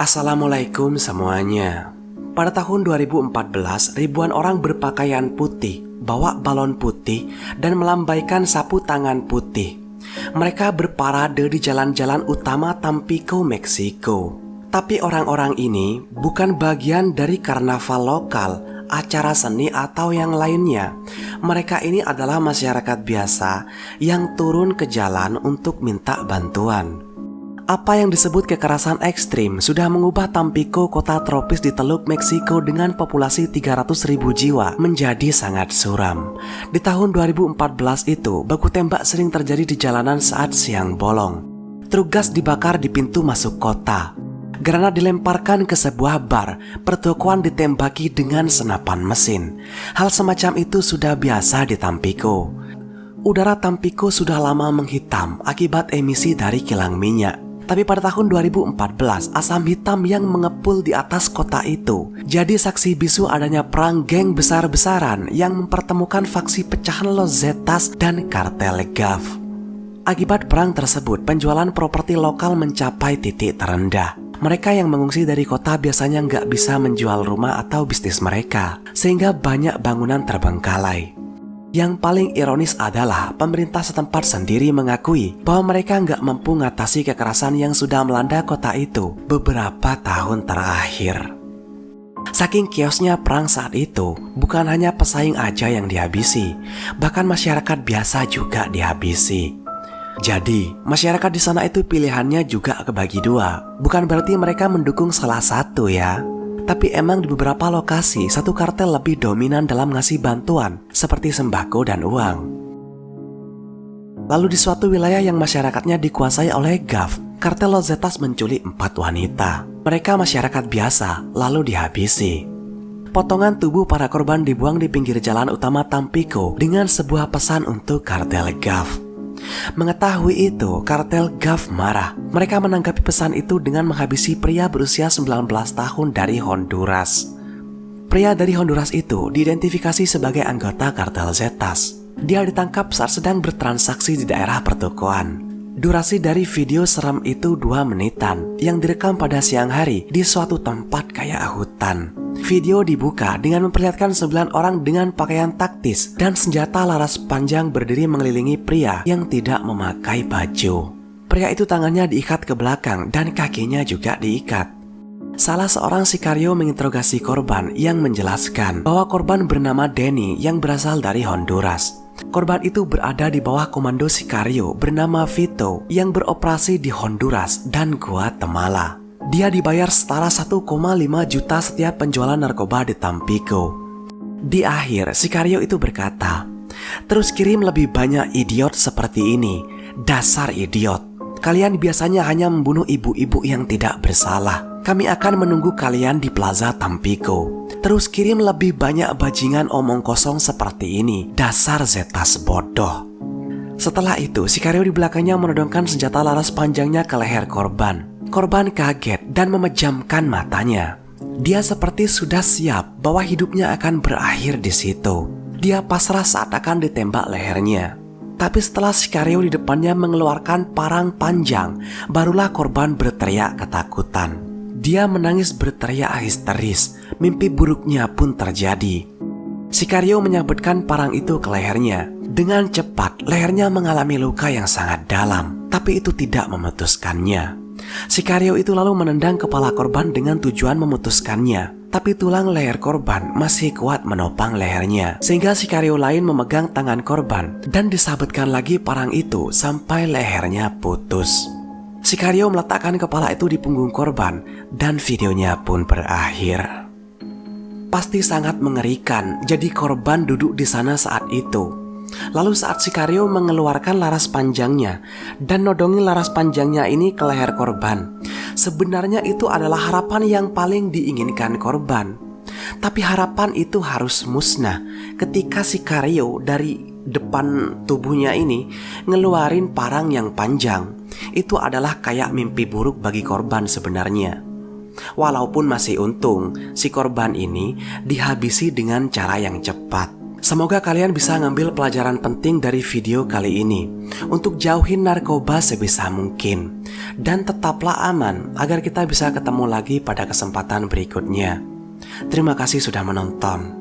Assalamualaikum semuanya. Pada tahun 2014, ribuan orang berpakaian putih, bawa balon putih, dan melambaikan sapu tangan putih. Mereka berparade di jalan-jalan utama Tampico, Meksiko. Tapi orang-orang ini bukan bagian dari karnaval lokal, acara seni atau yang lainnya. Mereka ini adalah masyarakat biasa yang turun ke jalan untuk minta bantuan. Apa yang disebut kekerasan ekstrim sudah mengubah Tampico, kota tropis di Teluk Meksiko dengan populasi 300.000 jiwa, menjadi sangat suram. Di tahun 2014 itu, baku tembak sering terjadi di jalanan saat siang bolong. Truk gas dibakar di pintu masuk kota. Granat dilemparkan ke sebuah bar, pertokoan ditembaki dengan senapan mesin. Hal semacam itu sudah biasa di Tampico. Udara Tampico sudah lama menghitam akibat emisi dari kilang minyak. Tapi pada tahun 2014, asam hitam yang mengepul di atas kota itu jadi saksi bisu adanya perang geng besar-besaran yang mempertemukan faksi pecahan Los Zetas dan kartel GAF. Akibat perang tersebut, penjualan properti lokal mencapai titik terendah. Mereka yang mengungsi dari kota biasanya nggak bisa menjual rumah atau bisnis mereka, sehingga banyak bangunan terbengkalai. Yang paling ironis adalah pemerintah setempat sendiri mengakui bahwa mereka nggak mampu mengatasi kekerasan yang sudah melanda kota itu beberapa tahun terakhir. Saking kiosnya perang saat itu, bukan hanya pesaing aja yang dihabisi, bahkan masyarakat biasa juga dihabisi. Jadi, masyarakat di sana itu pilihannya juga kebagi dua. Bukan berarti mereka mendukung salah satu ya. Tapi emang di beberapa lokasi, satu kartel lebih dominan dalam ngasih bantuan, seperti sembako dan uang. Lalu di suatu wilayah yang masyarakatnya dikuasai oleh GAF, kartel Los Zetas menculik 4 wanita. Mereka masyarakat biasa, lalu dihabisi. Potongan tubuh para korban dibuang di pinggir jalan utama Tampico dengan sebuah pesan untuk kartel GAF. Mengetahui itu, kartel GAF marah. Mereka menanggapi pesan itu dengan menghabisi pria berusia 19 tahun dari Honduras. Pria dari Honduras itu diidentifikasi sebagai anggota kartel Zetas. Dia ditangkap saat sedang bertransaksi di daerah pertokoan. Durasi dari video seram itu 2 menitan yang direkam pada siang hari di suatu tempat kayak hutan. Video dibuka dengan memperlihatkan 9 orang dengan pakaian taktis dan senjata laras panjang berdiri mengelilingi pria yang tidak memakai baju. Pria itu tangannya diikat ke belakang dan kakinya juga diikat. Salah seorang sikario menginterogasi korban yang menjelaskan bahwa korban bernama Denny yang berasal dari Honduras. Korban itu berada di bawah komando sikario bernama Vito yang beroperasi di Honduras dan Guatemala. Dia dibayar setara 1,5 juta setiap penjualan narkoba di Tampico. Di akhir, sikario itu berkata, "Terus kirim lebih banyak idiot seperti ini. Dasar idiot. Kalian biasanya hanya membunuh ibu-ibu yang tidak bersalah. Kami akan menunggu kalian di Plaza Tampico. Terus kirim lebih banyak bajingan omong kosong seperti ini. Dasar Zetas bodoh." Setelah itu, sikario di belakangnya menodongkan senjata laras panjangnya ke leher korban. Korban kaget dan memejamkan matanya. Dia seperti sudah siap bahwa hidupnya akan berakhir di situ. Dia pasrah saat akan ditembak lehernya. Tapi setelah sikario di depannya mengeluarkan parang panjang, barulah korban berteriak ketakutan. Dia menangis berteriak histeris. Mimpi buruknya pun terjadi. Sikario menyabetkan parang itu ke lehernya. Dengan cepat, lehernya mengalami luka yang sangat dalam, tapi itu tidak memutuskannya. Sikario itu lalu menendang kepala korban dengan tujuan memutuskannya. Tapi tulang leher korban masih kuat menopang lehernya, sehingga sikario lain memegang tangan korban dan disabetkan lagi parang itu sampai lehernya putus. Sikario meletakkan kepala itu di punggung korban dan videonya pun berakhir. Pasti sangat mengerikan, jadi korban duduk di sana saat itu. Lalu saat sikario mengeluarkan laras panjangnya dan nodongin laras panjangnya ini ke leher korban, sebenarnya itu adalah harapan yang paling diinginkan korban. Tapi harapan itu harus musnah ketika sikario dari depan tubuhnya ini ngeluarin parang yang panjang. Itu adalah kayak mimpi buruk bagi korban sebenarnya. Walaupun masih untung, si korban ini dihabisi dengan cara yang cepat. Semoga kalian bisa ngambil pelajaran penting dari video kali ini untuk jauhin narkoba sebisa mungkin. Dan tetaplah aman agar kita bisa ketemu lagi pada kesempatan berikutnya. Terima kasih sudah menonton.